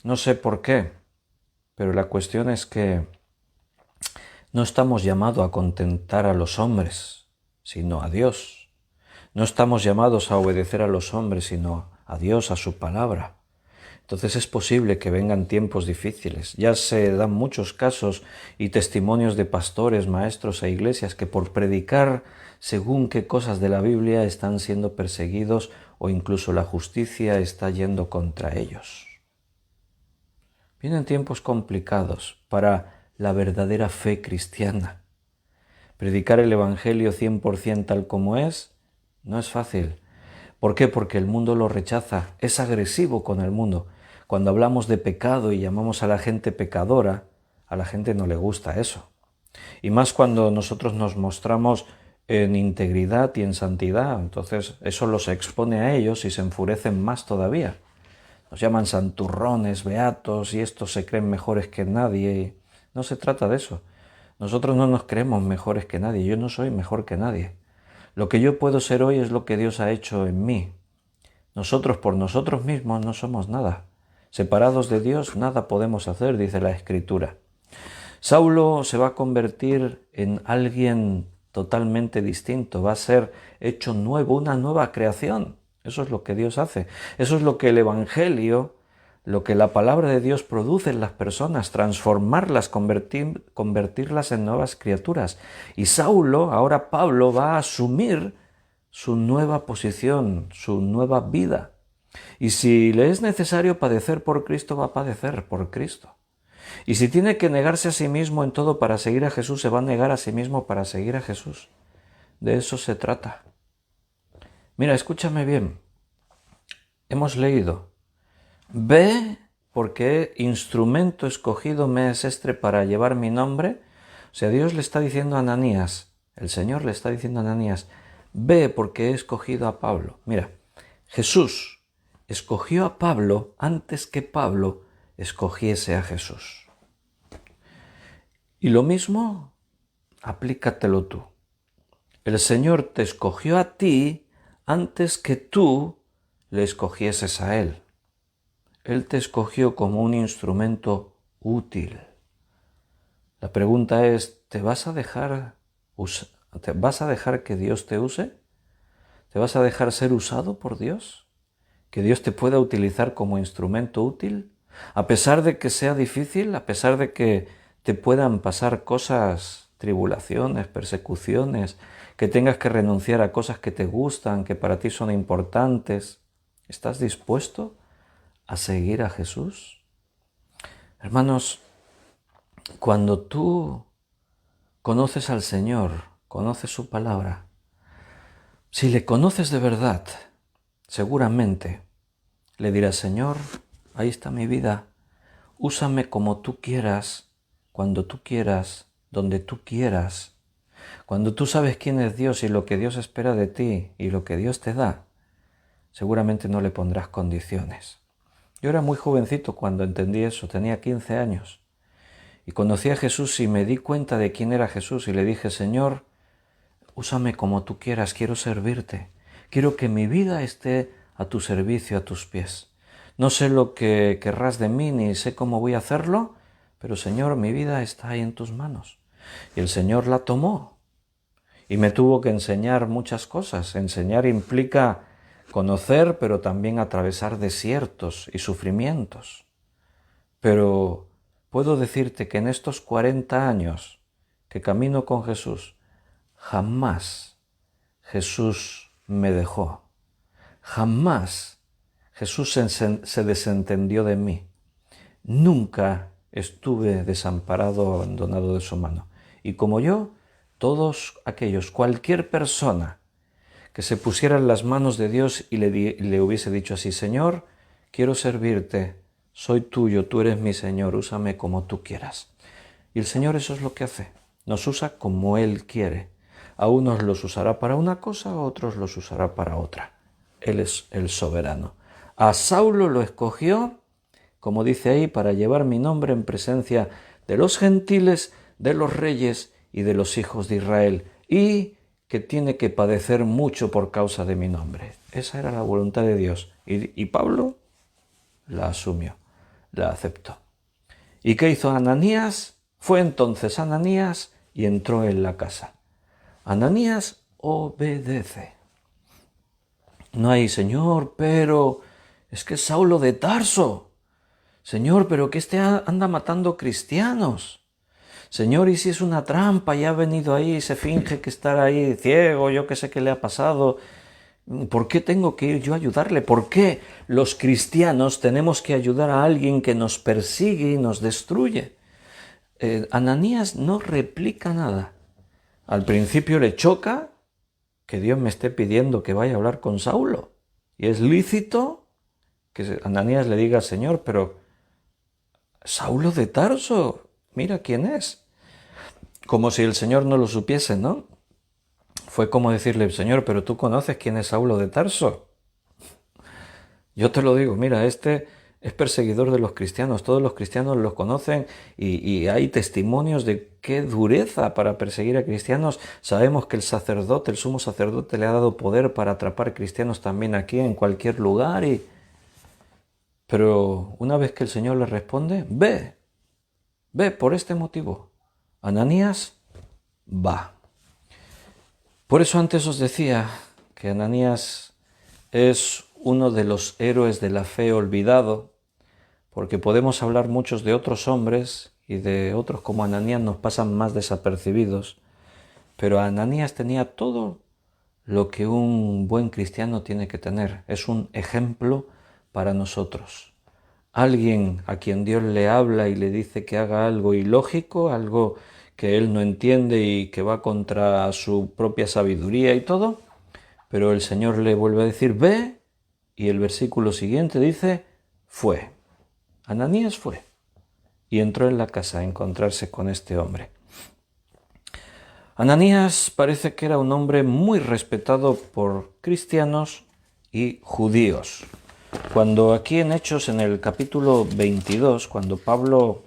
no sé por qué, pero la cuestión es que no estamos llamados a contentar a los hombres, sino a Dios. No estamos llamados a obedecer a los hombres, sino a Dios, a su palabra. Entonces es posible que vengan tiempos difíciles. Ya se dan muchos casos y testimonios de pastores, maestros e iglesias que por predicar según qué cosas de la Biblia están siendo perseguidos o incluso la justicia está yendo contra ellos. Vienen tiempos complicados para la verdadera fe cristiana. Predicar el Evangelio 100% tal como es no es fácil. ¿Por qué? Porque el mundo lo rechaza, es agresivo con el mundo. Cuando hablamos de pecado y llamamos a la gente pecadora, a la gente no le gusta eso. Y más cuando nosotros nos mostramos en integridad y en santidad, entonces eso los expone a ellos y se enfurecen más todavía. Nos llaman santurrones, beatos, y estos se creen mejores que nadie. No se trata de eso. Nosotros no nos creemos mejores que nadie. Yo no soy mejor que nadie. Lo que yo puedo ser hoy es lo que Dios ha hecho en mí. Nosotros por nosotros mismos no somos nada. Separados de Dios nada podemos hacer, dice la Escritura. Saulo se va a convertir en alguien totalmente distinto, va a ser hecho nuevo, una nueva creación. Eso es lo que Dios hace. Eso es lo que el Evangelio, lo que la palabra de Dios produce en las personas, transformarlas, convertirlas en nuevas criaturas. Y Saulo, ahora Pablo, va a asumir su nueva posición, su nueva vida. Y si le es necesario padecer por Cristo, va a padecer por Cristo. Y si tiene que negarse a sí mismo en todo para seguir a Jesús, se va a negar a sí mismo para seguir a Jesús. De eso se trata. Mira, escúchame bien. Hemos leído: ve, porque instrumento escogido me es este para llevar mi nombre. O sea, Dios le está diciendo a Ananías, el Señor le está diciendo a Ananías, ve porque he escogido a Pablo. Mira, Jesús escogió a Pablo antes que Pablo escogiese a Jesús. Y lo mismo, aplícatelo tú. El Señor te escogió a ti antes que tú le escogieses a Él. Él te escogió como un instrumento útil. La pregunta es, ¿te vas a dejar que Dios te use? ¿Te vas a dejar ser usado por Dios? ¿Que Dios te pueda utilizar como instrumento útil? A pesar de que sea difícil, a pesar de que te puedan pasar cosas, tribulaciones, persecuciones, que tengas que renunciar a cosas que te gustan, que para ti son importantes, ¿estás dispuesto a seguir a Jesús? Hermanos, cuando tú conoces al Señor, conoces su palabra, si le conoces de verdad, seguramente le dirás: Señor, ahí está mi vida, úsame como tú quieras, cuando tú quieras, donde tú quieras. Cuando tú sabes quién es Dios y lo que Dios espera de ti y lo que Dios te da, seguramente no le pondrás condiciones. Yo era muy jovencito cuando entendí eso, tenía 15 años. Y conocí a Jesús y me di cuenta de quién era Jesús y le dije: Señor, úsame como tú quieras, quiero servirte. Quiero que mi vida esté a tu servicio, a tus pies. No sé lo que querrás de mí, ni sé cómo voy a hacerlo, pero Señor, mi vida está ahí en tus manos. Y el Señor la tomó y me tuvo que enseñar muchas cosas. Enseñar implica conocer, pero también atravesar desiertos y sufrimientos. Pero puedo decirte que en estos 40 años que camino con Jesús, jamás Jesús me dejó. Jamás Jesús se desentendió de mí. Nunca estuve desamparado o abandonado de su mano. Y como yo, todos aquellos, cualquier persona que se pusiera en las manos de Dios y le hubiese dicho así: Señor, quiero servirte, soy tuyo, tú eres mi Señor, úsame como tú quieras. Y el Señor eso es lo que hace, nos usa como Él quiere. A unos los usará para una cosa, a otros los usará para otra. Él es el soberano. A Saulo lo escogió, como dice ahí, para llevar mi nombre en presencia de los gentiles, de los reyes y de los hijos de Israel, y que tiene que padecer mucho por causa de mi nombre. Esa era la voluntad de Dios. Y Pablo la asumió, la aceptó. ¿Y qué hizo Ananías? Fue entonces Ananías y entró en la casa. Ananías obedece. No hay: Señor, pero es que es Saulo de Tarso. Señor, pero que anda matando cristianos. Señor, ¿y si es una trampa y ha venido ahí y se finge que está ahí ciego, yo qué sé qué le ha pasado? ¿Por qué tengo que ir yo a ayudarle? ¿Por qué los cristianos tenemos que ayudar a alguien que nos persigue y nos destruye? Ananías no replica nada. Al principio le choca que Dios me esté pidiendo que vaya a hablar con Saulo. Y es lícito que Ananías le diga: Señor, pero Saulo de Tarso, mira quién es. Como si el Señor no lo supiese, ¿no? Fue como decirle: Señor, pero tú conoces quién es Saulo de Tarso. Yo te lo digo, mira, este es perseguidor de los cristianos, todos los cristianos los conocen y hay testimonios de qué dureza para perseguir a cristianos. Sabemos que el sacerdote, el sumo sacerdote, le ha dado poder para atrapar cristianos también aquí, en cualquier lugar. Pero una vez que el Señor le responde: ve por este motivo. Ananías va. Por eso antes os decía que Ananías es uno de los héroes de la fe olvidado, porque podemos hablar muchos de otros hombres y de otros como Ananías nos pasan más desapercibidos, pero Ananías tenía todo lo que un buen cristiano tiene que tener. Es un ejemplo para nosotros. Alguien a quien Dios le habla y le dice que haga algo ilógico, algo que él no entiende y que va contra su propia sabiduría y todo, pero el Señor le vuelve a decir: ve, y el versículo siguiente dice: fue. Ananías fue y entró en la casa a encontrarse con este hombre. Ananías parece que era un hombre muy respetado por cristianos y judíos. Cuando aquí en Hechos, en el capítulo 22, cuando Pablo,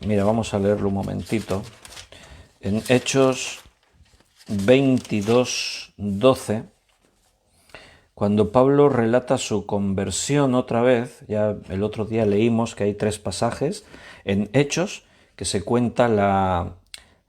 mira, vamos a leerlo un momentito, en Hechos 22, 12, cuando Pablo relata su conversión otra vez, ya el otro día leímos que hay 3 pasajes en Hechos que se cuenta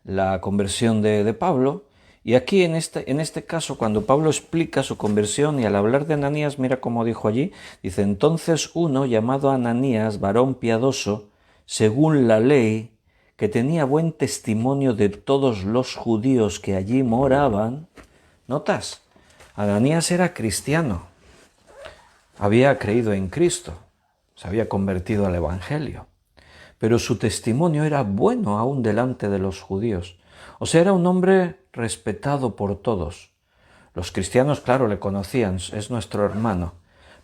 la conversión de Pablo, y aquí en este caso, cuando Pablo explica su conversión y al hablar de Ananías, mira cómo dijo allí, dice: entonces uno llamado Ananías, varón piadoso, según la ley, que tenía buen testimonio de todos los judíos que allí moraban. ¿Notas? Ananías era cristiano, había creído en Cristo, se había convertido al Evangelio, pero su testimonio era bueno aún delante de los judíos. O sea, era un hombre respetado por todos. Los cristianos, claro, le conocían, es nuestro hermano,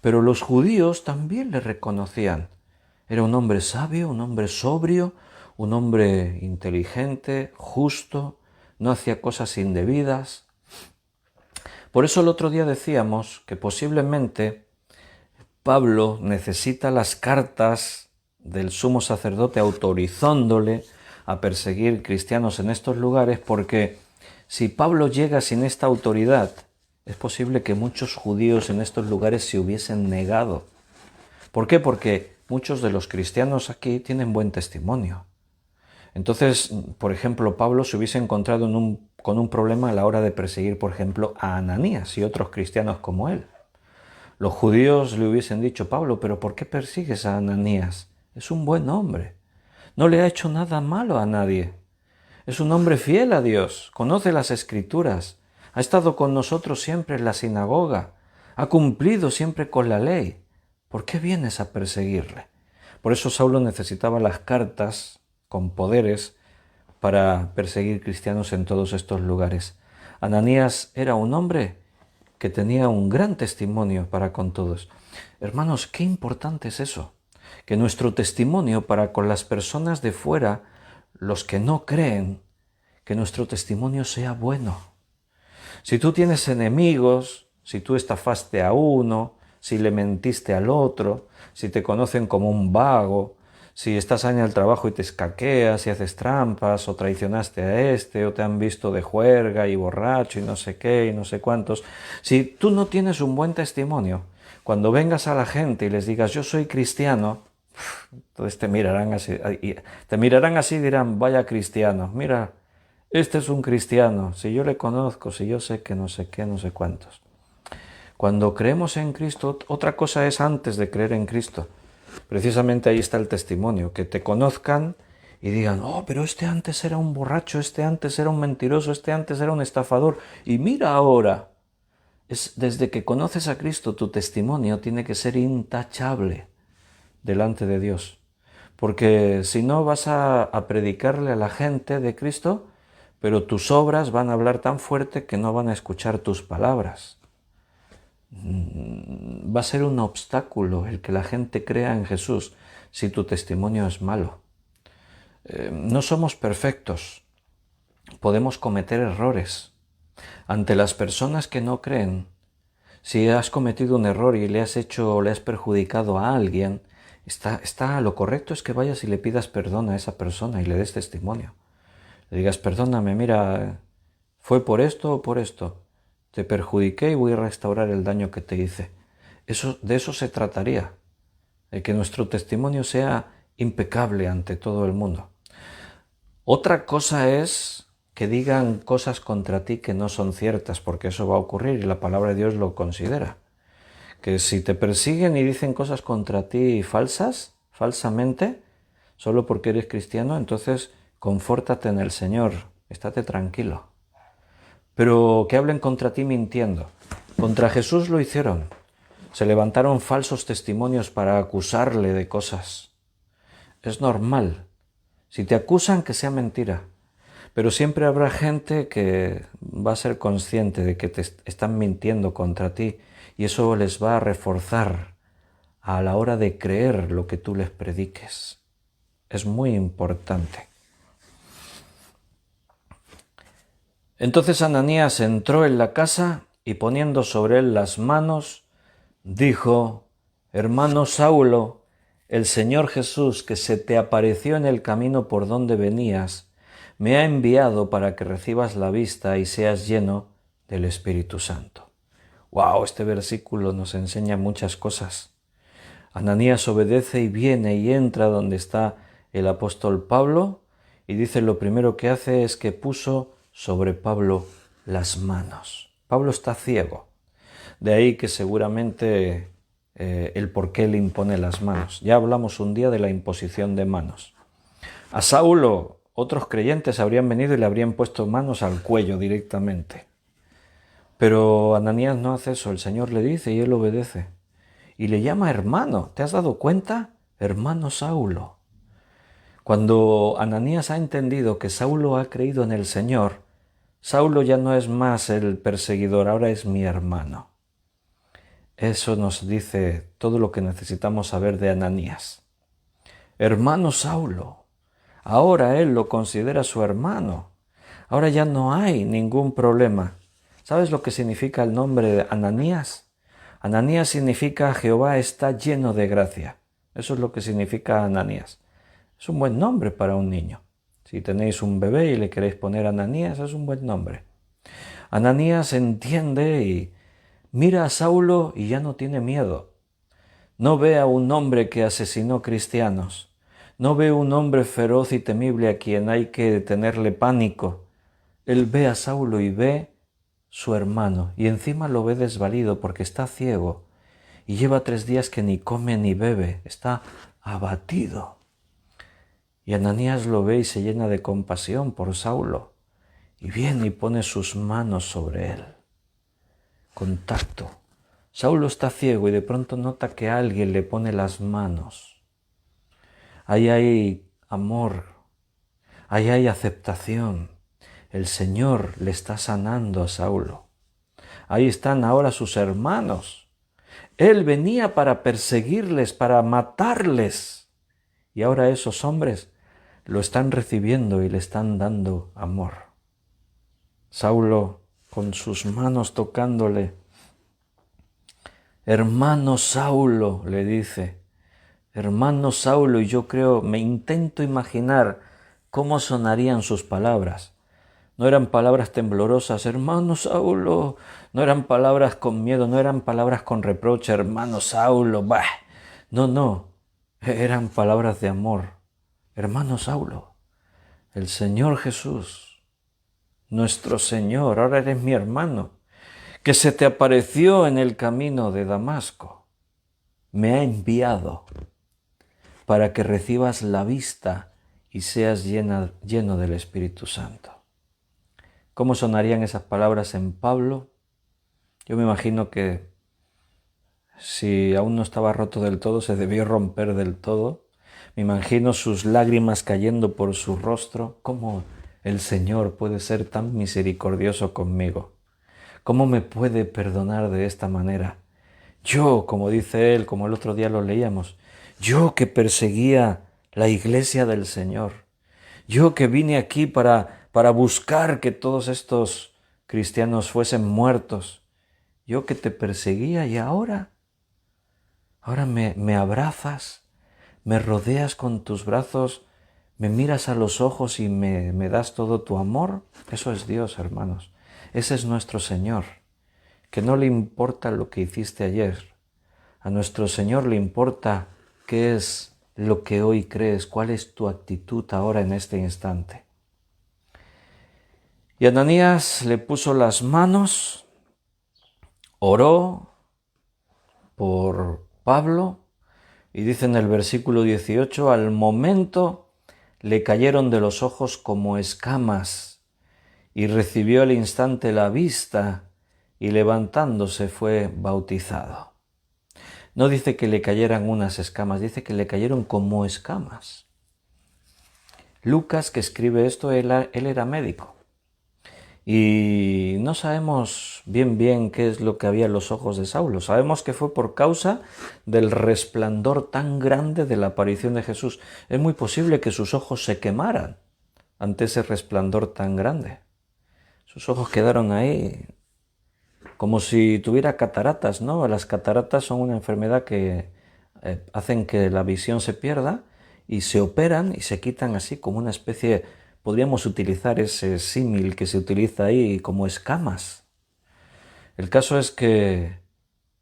pero los judíos también le reconocían. Era un hombre sabio, un hombre sobrio, un hombre inteligente, justo, no hacía cosas indebidas. Por eso el otro día decíamos que posiblemente Pablo necesita las cartas del sumo sacerdote autorizándole a perseguir cristianos en estos lugares, porque Si Pablo llega sin esta autoridad, es posible que muchos judíos en estos lugares se hubiesen negado. ¿Por qué? Porque muchos de los cristianos aquí tienen buen testimonio. Entonces, por ejemplo, Pablo se hubiese encontrado con un problema a la hora de perseguir, por ejemplo, a Ananías y otros cristianos como él. Los judíos le hubiesen dicho: Pablo, ¿pero por qué persigues a Ananías? Es un buen hombre. No le ha hecho nada malo a nadie. Es un hombre fiel a Dios, conoce las Escrituras, ha estado con nosotros siempre en la sinagoga, ha cumplido siempre con la ley. ¿Por qué vienes a perseguirle? Por eso Saulo necesitaba las cartas con poderes para perseguir cristianos en todos estos lugares. Ananías era un hombre que tenía un gran testimonio para con todos. Hermanos, qué importante es eso, que nuestro testimonio para con las personas de fuera, los que no creen, que nuestro testimonio sea bueno. Si tú tienes enemigos, si tú estafaste a uno, si le mentiste al otro, si te conocen como un vago, si estás en el trabajo y te escaqueas y haces trampas, o traicionaste a este, o te han visto de juerga y borracho y no sé qué y no sé cuántos, si tú no tienes un buen testimonio, cuando vengas a la gente y les digas: yo soy cristiano, entonces te mirarán así y dirán: vaya cristiano, mira, este es un cristiano, si yo le conozco, si yo sé que no sé qué, no sé cuántos. Cuando creemos en Cristo, otra cosa es antes de creer en Cristo. Precisamente ahí está el testimonio, que te conozcan y digan: oh, pero este antes era un borracho, este antes era un mentiroso, este antes era un estafador, y mira ahora. Desde que conoces a Cristo, tu testimonio tiene que ser intachable delante de Dios. Porque si no, vas a predicarle a la gente de Cristo, pero tus obras van a hablar tan fuerte que no van a escuchar tus palabras. Va a ser un obstáculo el que la gente crea en Jesús si tu testimonio es malo. No somos perfectos, podemos cometer errores. Ante las personas que no creen, si has cometido un error y le has perjudicado a alguien, lo correcto es que vayas y le pidas perdón a esa persona y le des testimonio. Le digas: perdóname, mira, fue por esto o por esto. Te perjudiqué y voy a restaurar el daño que te hice. De eso se trataría, de que nuestro testimonio sea impecable ante todo el mundo. Otra cosa es que digan cosas contra ti que no son ciertas, porque eso va a ocurrir y la palabra de Dios lo considera. Que si te persiguen y dicen cosas contra ti falsamente, solo porque eres cristiano, entonces confórtate en el Señor, estate tranquilo. Pero que hablen contra ti mintiendo. Contra Jesús lo hicieron. Se levantaron falsos testimonios para acusarle de cosas. Es normal. Si te acusan, que sea mentira. Pero siempre habrá gente que va a ser consciente de que te están mintiendo contra ti, y eso les va a reforzar a la hora de creer lo que tú les prediques. Es muy importante. Entonces Ananías entró en la casa y, poniendo sobre él las manos, dijo: hermano Saulo, el Señor Jesús, que se te apareció en el camino por donde venías, me ha enviado para que recibas la vista y seas lleno del Espíritu Santo. ¡Wow! Este versículo nos enseña muchas cosas. Ananías obedece y viene y entra donde está el apóstol Pablo, y dice: lo primero que hace es que puso sobre Pablo las manos. Pablo está ciego. De ahí que seguramente el por qué le impone las manos. Ya hablamos un día de la imposición de manos. A Saulo, otros creyentes habrían venido y le habrían puesto manos al cuello directamente. Pero Ananías no hace eso. El Señor le dice y él obedece. Y le llama hermano. ¿Te has dado cuenta? Hermano Saulo. Cuando Ananías ha entendido que Saulo ha creído en el Señor, Saulo ya no es más el perseguidor, ahora es mi hermano. Eso nos dice todo lo que necesitamos saber de Ananías. Hermano Saulo. Ahora él lo considera su hermano. Ahora ya no hay ningún problema. ¿Sabes lo que significa el nombre de Ananías? Ananías significa Jehová está lleno de gracia. Eso es lo que significa Ananías. Es un buen nombre para un niño. Si tenéis un bebé y le queréis poner Ananías, es un buen nombre. Ananías entiende y mira a Saulo y ya no tiene miedo. No ve a un hombre que asesinó cristianos. No ve a un hombre feroz y temible a quien hay que tenerle pánico. Él ve a Saulo y ve su hermano, y encima lo ve desvalido porque está ciego y lleva 3 días que ni come ni bebe, está abatido. Y Ananías lo ve y se llena de compasión por Saulo, y viene y pone sus manos sobre él. Contacto. Saulo está ciego y de pronto nota que alguien le pone las manos. Ahí hay amor, ahí hay aceptación. El Señor le está sanando a Saulo. Ahí están ahora sus hermanos. Él venía para perseguirles, para matarles. Y ahora esos hombres lo están recibiendo y le están dando amor. Saulo, con sus manos tocándole, hermano Saulo, le dice, hermano Saulo, y yo creo, me intento imaginar cómo sonarían sus palabras. No eran palabras temblorosas, hermano Saulo, no eran palabras con miedo, no eran palabras con reproche, hermano Saulo, bah. No, eran palabras de amor. Hermano Saulo, el Señor Jesús, nuestro Señor, ahora eres mi hermano, que se te apareció en el camino de Damasco, me ha enviado para que recibas la vista y seas lleno del Espíritu Santo. ¿Cómo sonarían esas palabras en Pablo? Yo me imagino que si aún no estaba roto del todo, se debió romper del todo. Me imagino sus lágrimas cayendo por su rostro. ¿Cómo el Señor puede ser tan misericordioso conmigo? ¿Cómo me puede perdonar de esta manera? Yo, como dice él, como el otro día lo leíamos, yo que perseguía la iglesia del Señor, yo que vine aquí para buscar que todos estos cristianos fuesen muertos, yo que te perseguía y ahora me abrazas, me rodeas con tus brazos, me miras a los ojos y me das todo tu amor. Eso es Dios, hermanos. Ese es nuestro Señor, que no le importa lo que hiciste ayer. A nuestro Señor le importa qué es lo que hoy crees, cuál es tu actitud ahora en este instante. Y Ananías le puso las manos, oró por Pablo y dice en el versículo 18, al momento le cayeron de los ojos como escamas y recibió al instante la vista y levantándose fue bautizado. No dice que le cayeran unas escamas, dice que le cayeron como escamas. Lucas, que escribe esto, él era médico. Y no sabemos bien qué es lo que había en los ojos de Saulo. Sabemos que fue por causa del resplandor tan grande de la aparición de Jesús. Es muy posible que sus ojos se quemaran ante ese resplandor tan grande. Sus ojos quedaron ahí como si tuviera cataratas, ¿no? Las cataratas son una enfermedad que hacen que la visión se pierda y se operan y se quitan así como una especie, podríamos utilizar ese símil que se utiliza ahí como escamas. El caso es que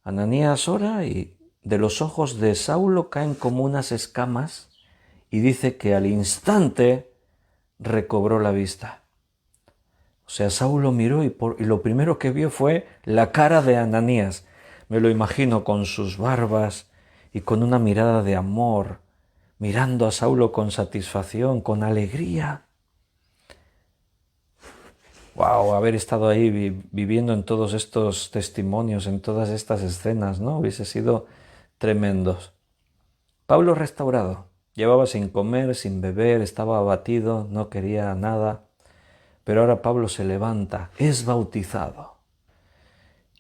Ananías ora y de los ojos de Saulo caen como unas escamas y dice que al instante recobró la vista. O sea, Saulo miró y lo primero que vio fue la cara de Ananías. Me lo imagino con sus barbas y con una mirada de amor, mirando a Saulo con satisfacción, con alegría. Wow, haber estado ahí viviendo en todos estos testimonios, en todas estas escenas, ¿no? Hubiese sido tremendos. Pablo restaurado, llevaba sin comer, sin beber, estaba abatido, no quería nada. Pero ahora Pablo se levanta, es bautizado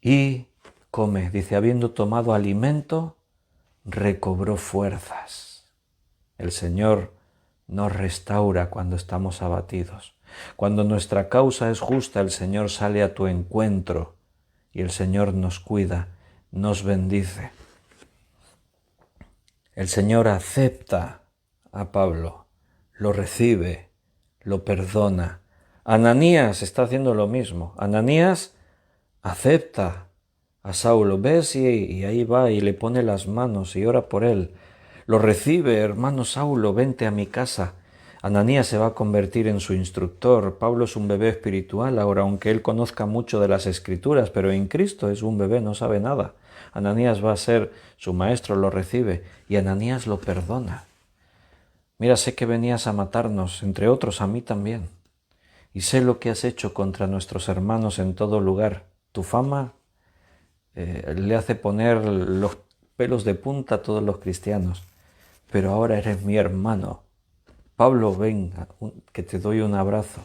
y come. Dice, habiendo tomado alimento, recobró fuerzas. El Señor nos restaura cuando estamos abatidos. Cuando nuestra causa es justa, el Señor sale a tu encuentro y el Señor nos cuida, nos bendice. El Señor acepta a Pablo, lo recibe, lo perdona, Ananías está haciendo lo mismo. Ananías acepta a Saulo, ves, y ahí va y le pone las manos y ora por él. Lo recibe, hermano Saulo, vente a mi casa. Ananías se va a convertir en su instructor. Pablo es un bebé espiritual ahora, aunque él conozca mucho de las Escrituras, pero en Cristo es un bebé, no sabe nada. Ananías va a ser su maestro, lo recibe y Ananías lo perdona. Mira, sé que venías a matarnos, entre otros a mí también, y sé lo que has hecho contra nuestros hermanos en todo lugar. Tu fama le hace poner los pelos de punta a todos los cristianos, pero ahora eres mi hermano. Pablo, ven, que te doy un abrazo.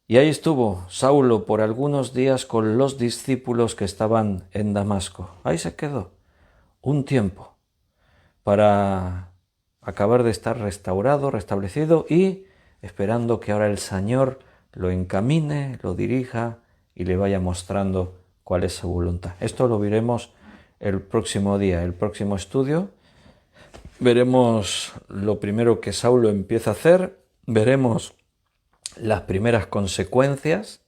Y ahí estuvo Saulo por algunos días con los discípulos que estaban en Damasco. Ahí se quedó un tiempo para acabar de estar restaurado, restablecido y esperando que ahora el Señor lo encamine, lo dirija y le vaya mostrando cuál es su voluntad. Esto lo veremos el próximo día, el próximo estudio. Veremos lo primero que Saulo empieza a hacer, veremos las primeras consecuencias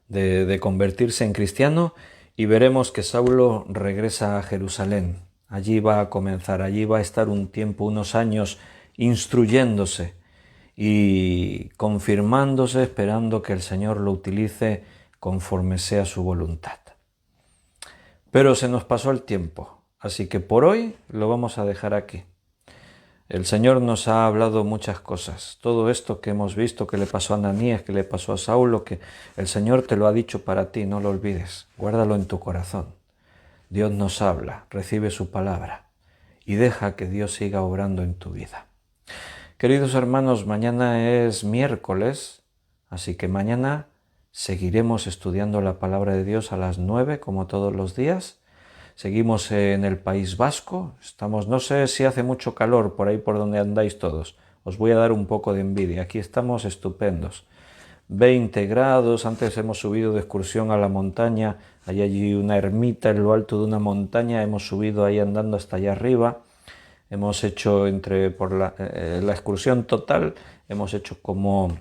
de convertirse en cristiano y veremos que Saulo regresa a Jerusalén. Allí va a comenzar, allí va a estar un tiempo, unos años, instruyéndose y confirmándose, esperando que el Señor lo utilice conforme sea su voluntad. Pero se nos pasó el tiempo, así que por hoy lo vamos a dejar aquí. El Señor nos ha hablado muchas cosas. Todo esto que hemos visto que le pasó a Ananías, que le pasó a Saulo, que el Señor te lo ha dicho para ti, no lo olvides. Guárdalo en tu corazón. Dios nos habla, recibe su palabra y deja que Dios siga obrando en tu vida. Queridos hermanos, mañana es miércoles, así que mañana seguiremos estudiando la palabra de Dios a las 9, como todos los días. Seguimos en el País Vasco, estamos, no sé si hace mucho calor por ahí por donde andáis todos, os voy a dar un poco de envidia, aquí estamos estupendos, 20 grados, antes hemos subido de excursión a la montaña, hay allí una ermita en lo alto de una montaña, hemos subido ahí andando hasta allá arriba, hemos hecho por la excursión total, hemos hecho como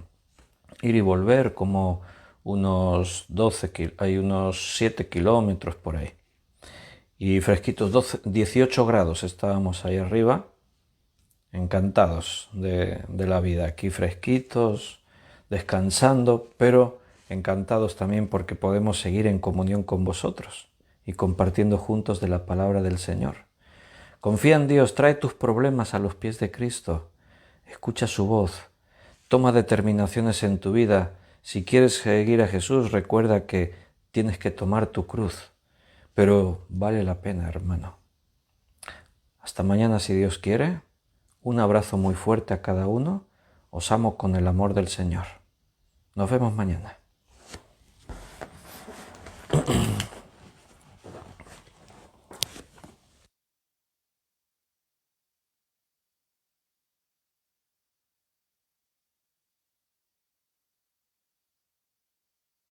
ir y volver, como unos 7 kilómetros por ahí. Y fresquitos, 18 grados estábamos ahí arriba, encantados de la vida, aquí fresquitos, descansando, pero encantados también porque podemos seguir en comunión con vosotros y compartiendo juntos de la palabra del Señor. Confía en Dios, trae tus problemas a los pies de Cristo, escucha su voz, toma determinaciones en tu vida. Si quieres seguir a Jesús, recuerda que tienes que tomar tu cruz. Pero vale la pena, hermano. Hasta mañana, si Dios quiere. Un abrazo muy fuerte a cada uno. Os amo con el amor del Señor. Nos vemos mañana.